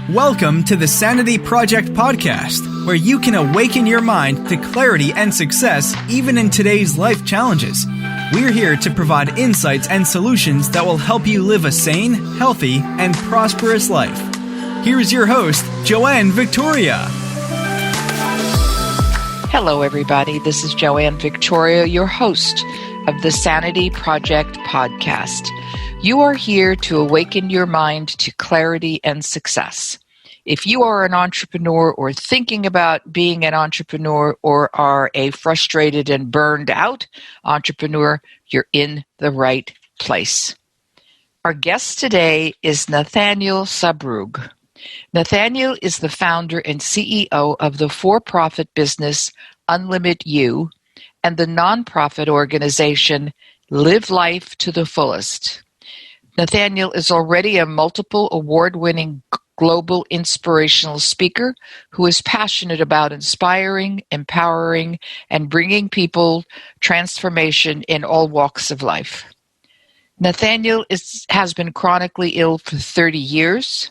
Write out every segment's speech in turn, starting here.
Welcome to the Sanity Project podcast, where you can awaken your mind to clarity and success even in today's life challenges. We're here to provide insights and solutions that will help you live a sane, healthy, and prosperous life. Here's your host, Joanne Victoria. Hello, everybody. This is Joanne Victoria, your host of the Sanity Project podcast. You are here to awaken your mind to clarity and success. If you are an entrepreneur or thinking about being an entrepreneur or are a frustrated and burned out entrepreneur, you're in the right place. Our guest today is Nathanael Zurbruegg. Nathanael is the founder and CEO of the for-profit business Unlimit and the nonprofit organization Live Life to the Fullest. Nathanael is already a multiple award-winning global inspirational speaker who is passionate about inspiring, empowering, and bringing people transformation in all walks of life. Nathanael has been chronically ill for 30 years,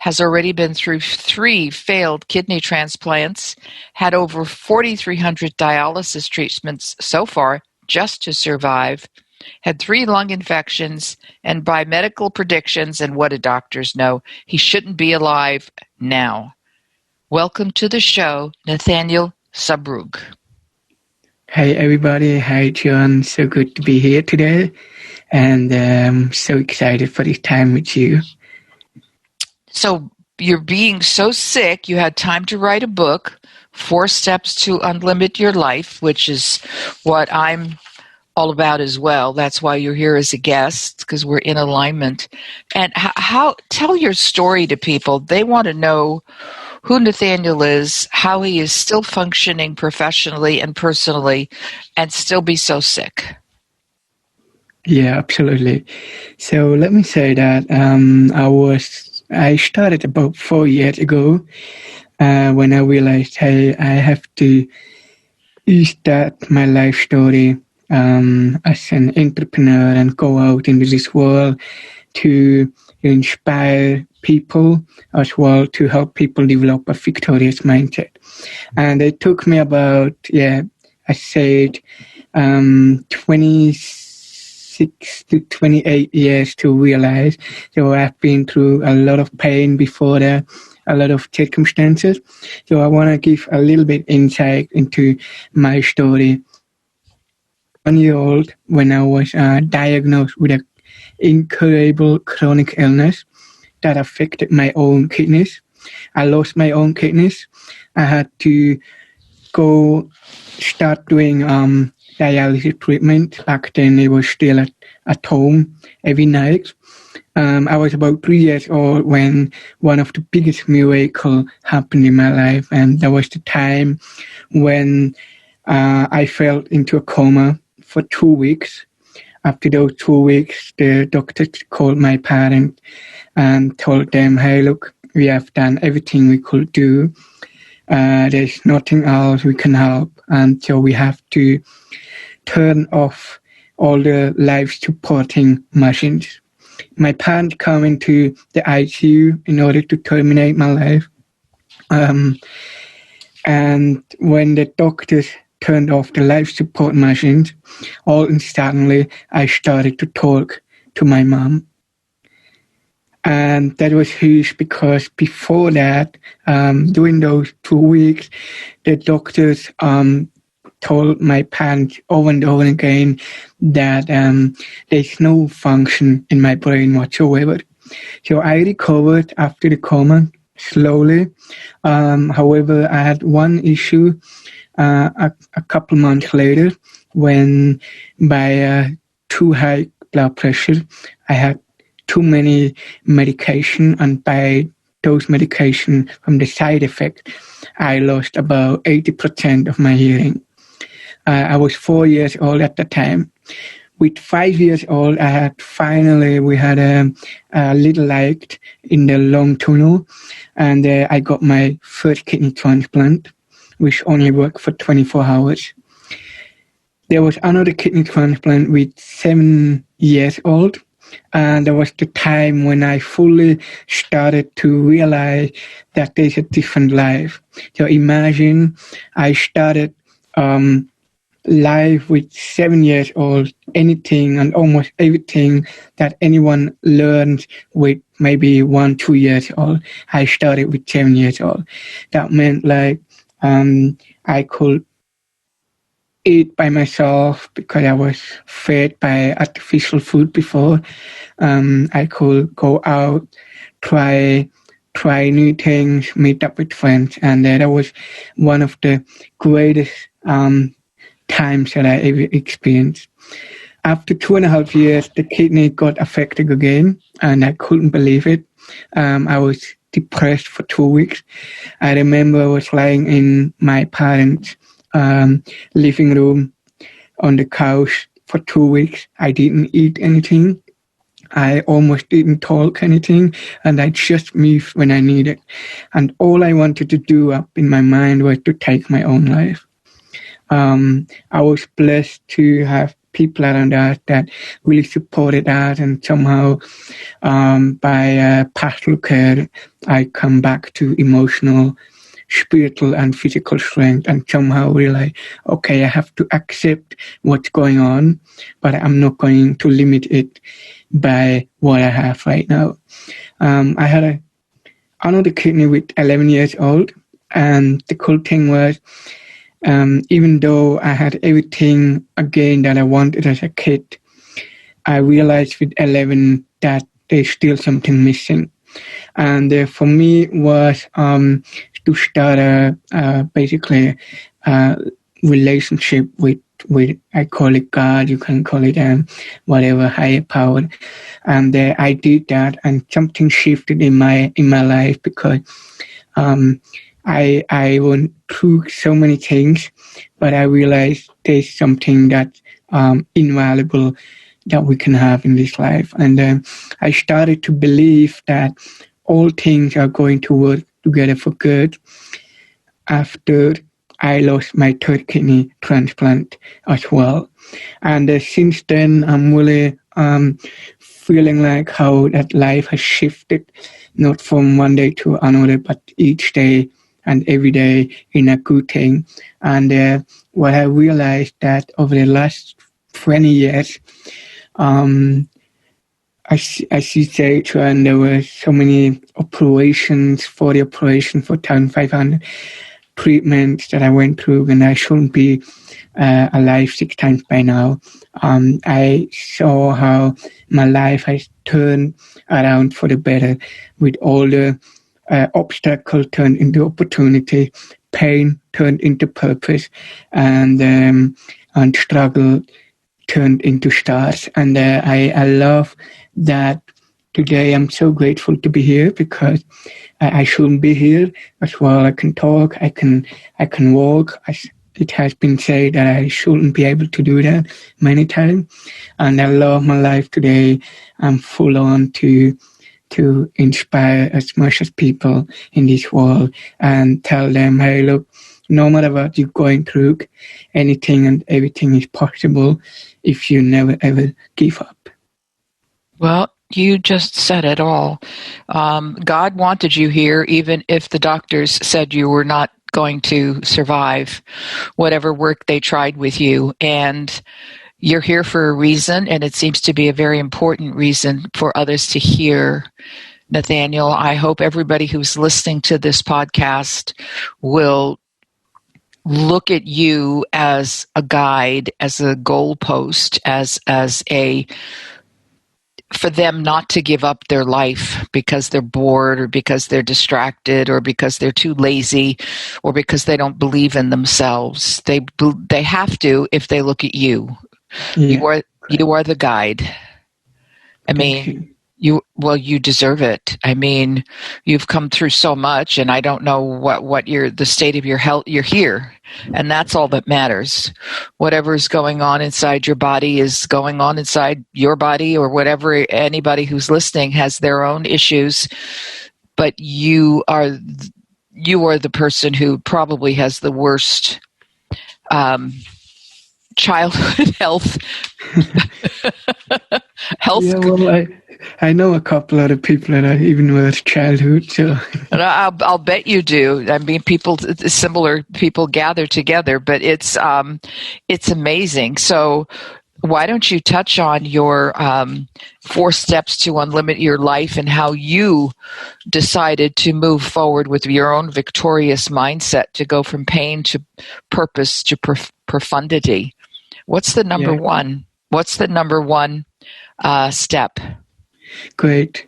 has already been through 3 failed kidney transplants, had over 4,300 dialysis treatments so far just to survive, had 3 lung infections, and by medical predictions and what do doctors know, he shouldn't be alive now. Welcome to the show, Nathanael Zurbruegg. Hey everybody, hi John, so good to be here today, and I'm so excited for this time with you. So you're being so sick, you had time to write a book, 4 Steps to Unlimit Your Life, which is what I'm all about as well. That's why you're here as a guest, because we're in alignment. And tell your story to people. They want to know who Nathanael is, how he is still functioning professionally and personally, and still be so sick. Yeah, absolutely. So let me say that I started about 4 years ago when I realized, hey, I have to start my life story as an entrepreneur and go out into this world to inspire people as well, to help people develop a victorious mindset. And it took me about, 26 to 28 years to realize. So I've been through a lot of pain before that, a lot of circumstances. So I want to give a little bit insight into my story. 1 year old, when I was diagnosed with an incurable chronic illness that affected my own kidneys. I lost my own kidneys. I had to go start doing dialysis treatment. Back then, it was still at home every night. I was about 3 years old when one of the biggest miracles happened in my life, and that was the time when I fell into a coma for 2 weeks. After those 2 weeks, the doctor called my parents and told them, hey, look, we have done everything we could do. There's nothing else we can help. And so we have to turn off all the life-supporting machines. My parents come into the ICU in order to terminate my life. And when the doctors turned off the life support machines, all instantly I started to talk to my mom. And that was huge because before that, during those 2 weeks, the doctors told my parents over and over again that there's no function in my brain whatsoever. So I recovered after the coma slowly. However, I had one issue a couple months later when by too high blood pressure, I had too many medication, and by those medication from the side effect, I lost about 80% of my hearing. I was 4 years old at the time. With 5 years old, we had a little light in the lung tunnel, and I got my first kidney transplant, which only worked for 24 hours. There was another kidney transplant with 7 years old, And there was the time when I fully started to realize that there's a different life. So imagine I started life with 7 years old, anything and almost everything that anyone learns with maybe 1-2 years old. I started with 7 years old. That meant like I could eat by myself because I was fed by artificial food before. I could go out, try new things, meet up with friends, and that was one of the greatest times that I ever experienced. After 2.5 years, the kidney got affected again, and I couldn't believe it. I was depressed for 2 weeks. I remember I was lying in my parents' living room on the couch for 2 weeks. I didn't eat anything. I almost didn't talk anything, and I just moved when I needed. And all I wanted to do up in my mind was to take my own life. I was blessed to have people around us that really supported us, and somehow by pastoral care, I come back to emotional, spiritual and physical strength, and somehow realize, okay, I have to accept what's going on, but I'm not going to limit it by what I have right now. I had another kidney with 11 years old, and the cool thing was, even though I had everything again that I wanted as a kid, I realized with 11 that there's still something missing. And for me was to start basically a relationship with I call it God, you can call it whatever, higher power. And I did that, and something shifted in my life because I went through so many things, but I realized there's something that's invaluable that we can have in this life. And I started to believe that all things are going to work together for good after I lost my third kidney transplant as well. And since then, I'm really feeling like how that life has shifted, not from one day to another, but each day and every day in a good thing. And what I realized that over the last 20 years, as you say, and there were so many operations, 40 operations, 4,500 treatments that I went through, and I shouldn't be alive 6 times by now. I saw how my life has turned around for the better, with all the obstacle turned into opportunity, pain turned into purpose, and struggle turned into stars. And I love that today. I'm so grateful to be here because I shouldn't be here as well. I can talk, I can walk. It has been said that I shouldn't be able to do that many times. And I love my life today. I'm full on to inspire as much as people in this world and tell them, hey, look, no matter what you're going through, anything and everything is possible if you never, ever give up. Well, you just said it all. God wanted you here, even if the doctors said you were not going to survive whatever work they tried with you. And you're here for a reason, and it seems to be a very important reason for others to hear. Nathanael, I hope everybody who's listening to this podcast will look at you as a guide, as a goalpost, as a for them not to give up their life because they're bored or because they're distracted or because they're too lazy or because they don't believe in themselves. They have to if they look at you. Yeah. You are the guide. I mean, you deserve it. I mean, you've come through so much, and I don't know what the state of your health. You're here, and that's all that matters. Whatever is going on inside your body is going on inside your body, or whatever. Anybody who's listening has their own issues, but you are the person who probably has the worst childhood health Health. Yeah, well, I know a couple other people that I even with childhood, so. And I'll bet you do. I mean, similar people gather together, but it's amazing. So why don't you touch on your 4 steps to unlimit your life and how you decided to move forward with your own victorious mindset to go from pain to purpose to profundity? What's the number one? What's the number one step? Great.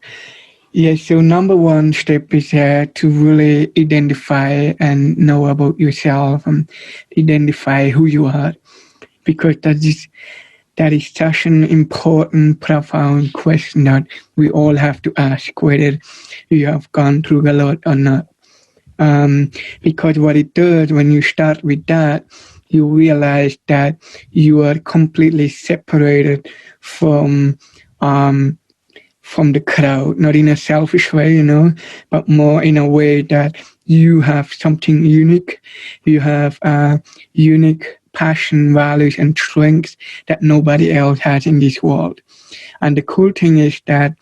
Yeah, so number 1 step is to really identify and know about yourself and identify who you are, because that is such an important, profound question that we all have to ask, whether you have gone through a lot or not. Because what it does when you start with that, you realize that you are completely separated from the crowd, not in a selfish way, but more in a way that you have something unique. You have unique passion, values, and strengths that nobody else has in this world. And the cool thing is that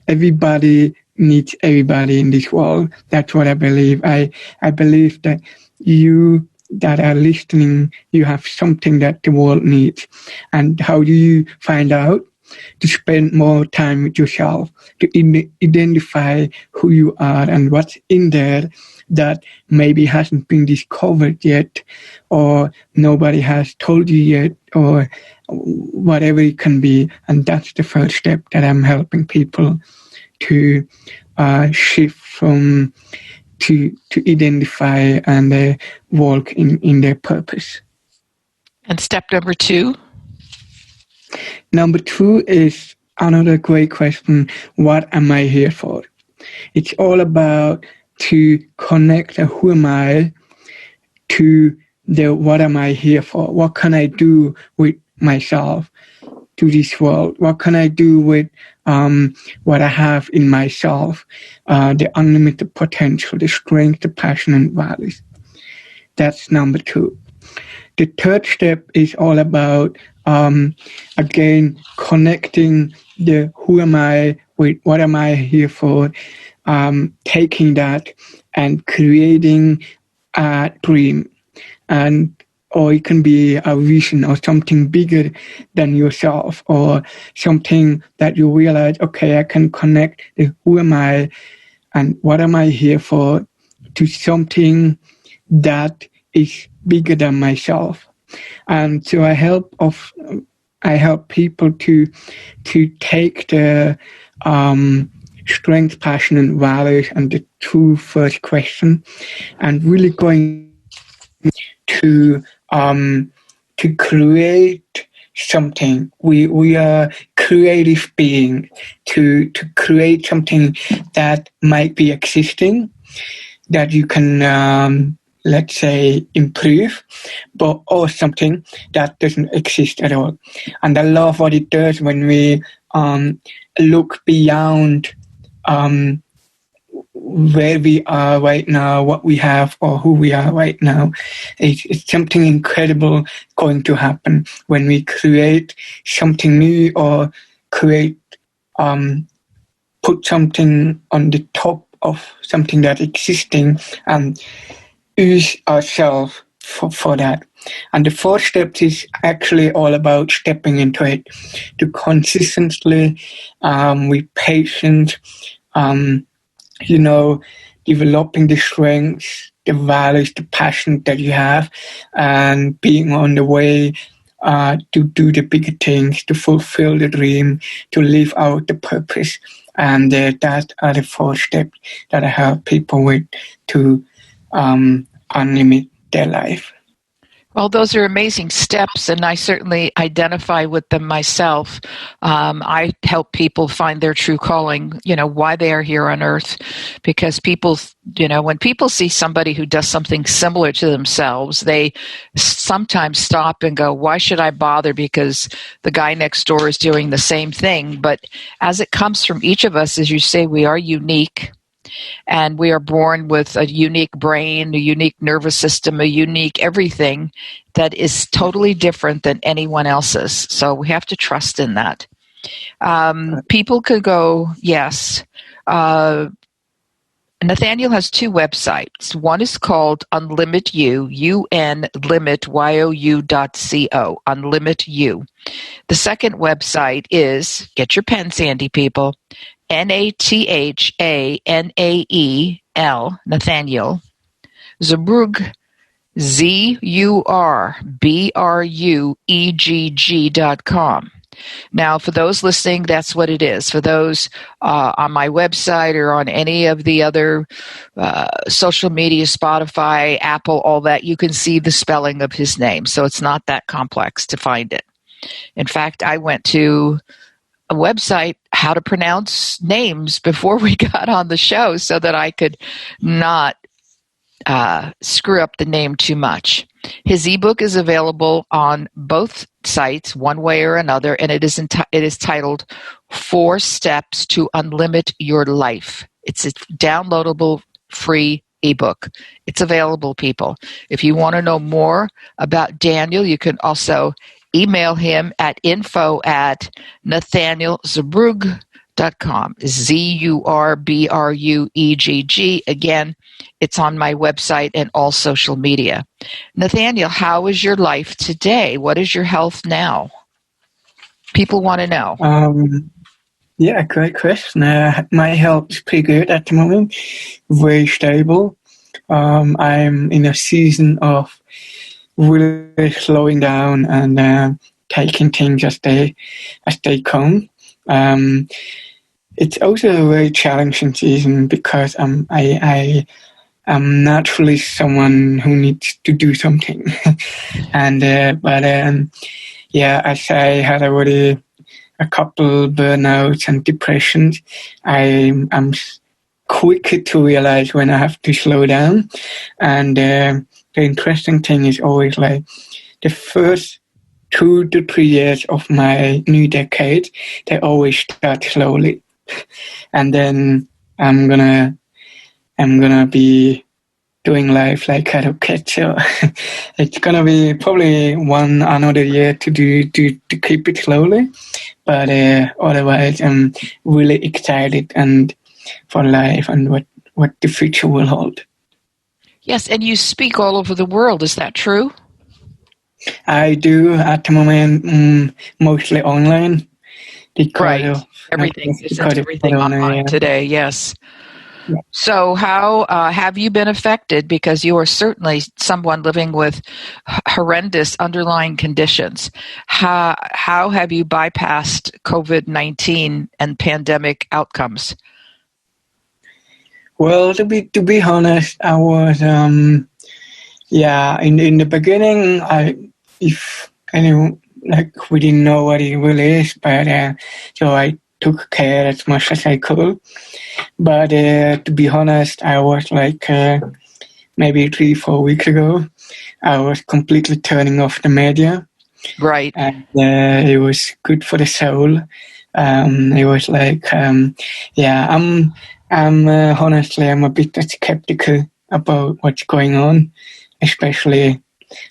everybody needs everybody in this world. That's what I believe. I believe that you that are listening, you have something that the world needs. And how do you find out? To spend more time with yourself, to identify who you are and what's in there that maybe hasn't been discovered yet, or nobody has told you yet, or whatever it can be. And that's the first step that I'm helping people to shift from, to identify and walk in their purpose. And step number 2? Number 2 is another great question. What am I here for? It's all about to connect the who am I to the what am I here for? What can I do with myself to this world? What can I do with what I have in myself? The unlimited potential, the strength, the passion, and values. That's number 2. The third step is all about, again, connecting the who am I with what am I here for, taking that and creating a dream, or it can be a vision or something bigger than yourself, or something that you realize, okay, I can connect the who am I and what am I here for to something that is bigger than myself. And so I help people to take the strength, passion, and values and the 2 first question, and really going to create something. We are creative beings to create something that might be existing, that you can let's say improve, but or something that doesn't exist at all. And I love what it does when we look beyond where we are right now, what we have, or who we are right now. It's something incredible going to happen when we create something new, or create put something on the top of something that's existing, and use ourselves for that. And the 4th step is actually all about stepping into it, to consistently, with patience, developing the strengths, the values, the passion that you have, and being on the way to do the bigger things, to fulfill the dream, to live out the purpose. And that are the 4 steps that I help people with to unlimit their life. Well, those are amazing steps, and I certainly identify with them myself. I help people find their true calling, why they are here on earth, because people, when people see somebody who does something similar to themselves, they sometimes stop and go, why should I bother? Because the guy next door is doing the same thing. But as it comes from each of us, as you say, we are unique. And we are born with a unique brain, a unique nervous system, a unique everything that is totally different than anyone else's. So we have to trust in that. People could go, yes. Nathanael has two websites. One is called Unlimit You, Unlimit, YOU.co, Unlimit You. The second website is, get your pen, Sandy people, Nathanael, Nathanael, Zurbruegg, ZURBRUEGG.com. Now, for those listening, that's what it is. For those on my website or on any of the other social media, Spotify, Apple, all that, you can see the spelling of his name. So it's not that complex to find it. In fact, I went to a website, how to pronounce names, before we got on the show so that I could not screw up the name too much. His ebook is available on both sites, one way or another, and it is titled 4 Steps to Unlimit Your Life. It's a downloadable free ebook. It's available, people. If you want to know more about Daniel, you can also email him at info@NathanaelZurbruegg.com. ZURBRUEGG. Again, it's on my website and all social media. Nathanael, how is your life today? What is your health now? People want to know. Yeah, great question. My health is pretty good at the moment, very stable. I'm in a season of really slowing down and taking things as they come. It's also a very challenging season because I am naturally someone who needs to do something, and as I had already a couple burnouts and depressions, I'm quicker to realize when I have to slow down. And the interesting thing is always like the first 2 to 3 years of my new decade, they always start slowly, and then I'm gonna be doing life like a kid. So it's gonna be probably another year to keep it slowly, but otherwise I'm really excited and for life and what the future will hold. Yes, and you speak all over the world. Is that true? I do at the moment, mostly online. Right. Everything online today, yes. Yeah. So how have you been affected? Because you are certainly someone living with horrendous underlying conditions. How have you bypassed COVID-19 and pandemic outcomes? Well, to be honest, I was in the beginning, we didn't know what it really is, but so I took care as much as I could. But to be honest, I was maybe 3-4 weeks ago, I was completely turning off the media. Right. And it was good for the soul. It was honestly, I'm a bit skeptical about what's going on, especially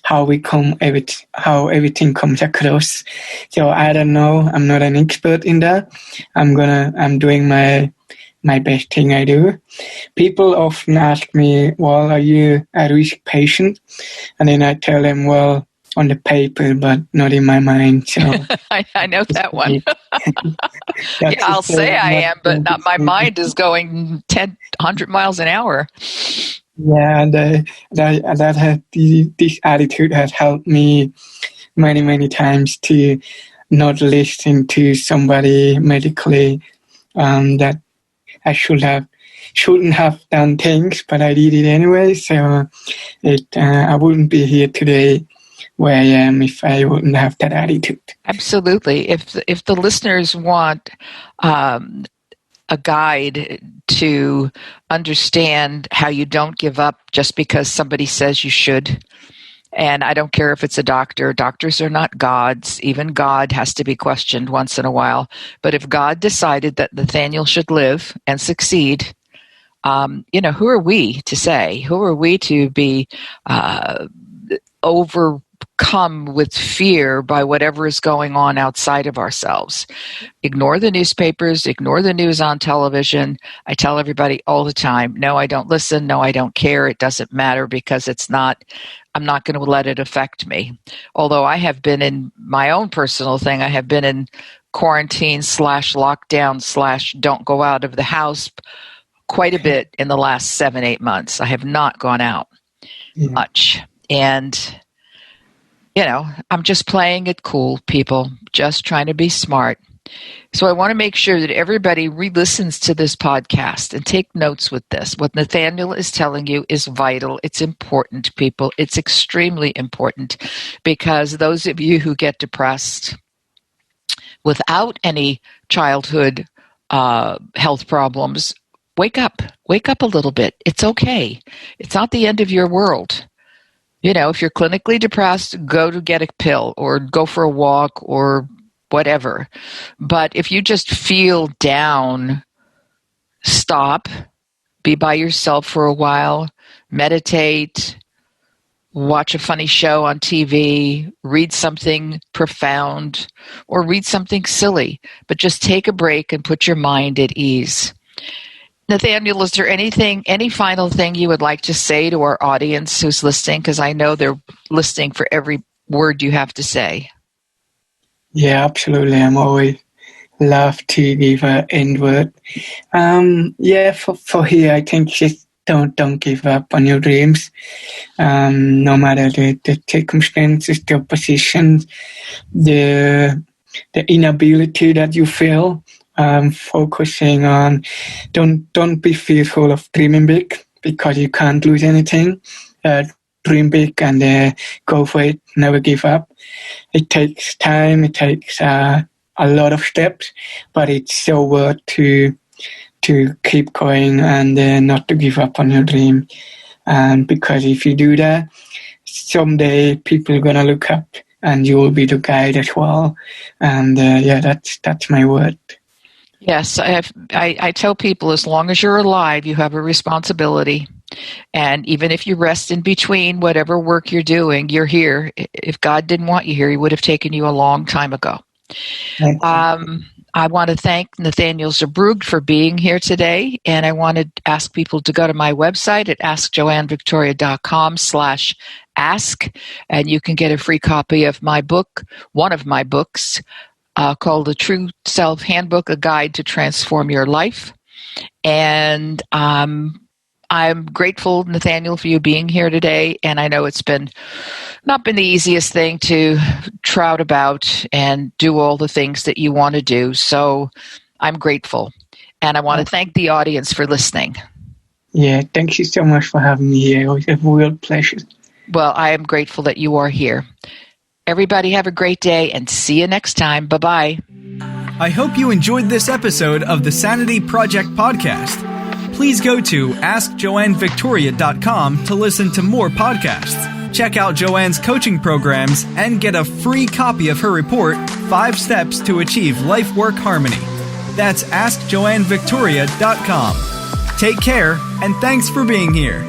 how everything comes across. So I don't know. I'm not an expert in that. I'm doing my best thing I do. People often ask me, well, are you a risk patient? And then I tell them, well, on the paper, but not in my mind. So I know that one. Yeah, I'll say I am, but not my mind is going 100 miles an hour. Yeah, and this attitude has helped me many, many times to not listen to somebody medically that I shouldn't have done things, but I did it anyway. So I wouldn't be here today where I am if I wouldn't have that attitude. Absolutely. If the listeners want a guide to understand how you don't give up just because somebody says you should, and I don't care if it's a doctor. Doctors are not gods. Even God has to be questioned once in a while. But if God decided that Nathanael should live and succeed, Who are we to say? Who are we to be overcome with fear by whatever is going on outside of ourselves? Ignore the newspapers, ignore the news on television. I tell everybody all the time, no, I don't listen, no, I don't care, it doesn't matter, because I'm not going to let it affect me. Although I have been in my own personal thing, I have been in quarantine / lockdown / don't go out of the house quite a bit in the last 7-8 months. I have not gone out much. And, I'm just playing it cool, people, just trying to be smart. So I want to make sure that everybody re-listens to this podcast and take notes with this. What Nathanael is telling you is vital. It's important, people. It's extremely important, because those of you who get depressed without any childhood health problems, wake up a little bit. It's okay. It's not the end of your world. If you're clinically depressed, go to get a pill or go for a walk or whatever. But if you just feel down, stop, be by yourself for a while, meditate, watch a funny show on TV, read something profound, or read something silly, but just take a break and put your mind at ease. Nathanael, is there any final thing you would like to say to our audience who's listening? Because I know they're listening for every word you have to say. Yeah, absolutely. I'm always love to give an end word. For here, I think just don't give up on your dreams. No matter the circumstances, the opposition, the inability that you feel. Focusing on don't be fearful of dreaming big, because you can't lose anything. Dream big and go for it. Never give up. It takes time. It takes a lot of steps, but it's so worth to keep going and not to give up on your dream. And because if you do that, someday people are gonna look up, and you will be the guide as well. And that's my word. Yes, I tell people, as long as you're alive, you have a responsibility. And even if you rest in between whatever work you're doing, you're here. If God didn't want you here, he would have taken you a long time ago. I want to thank Nathanael Zurbruegg for being here today. And I want to ask people to go to my website at askjoannevictoria.com/ask. And you can get a free copy of my book, one of my books, called The True Self Handbook, A Guide to Transform Your Life. And I'm grateful, Nathanael, for you being here today. And I know it's not been the easiest thing to trout about and do all the things that you want to do. So I'm grateful. And I want to thank the audience for listening. Yeah, thank you so much for having me here. It was a real pleasure. Well, I am grateful that you are here. Everybody have a great day and see you next time. Bye-bye. I hope you enjoyed this episode of the Sanity Project podcast. Please go to askjoannevictoria.com to listen to more podcasts. Check out Joanne's coaching programs and get a free copy of her report, 5 Steps to Achieve Life-Work Harmony. That's askjoannevictoria.com. Take care, and thanks for being here.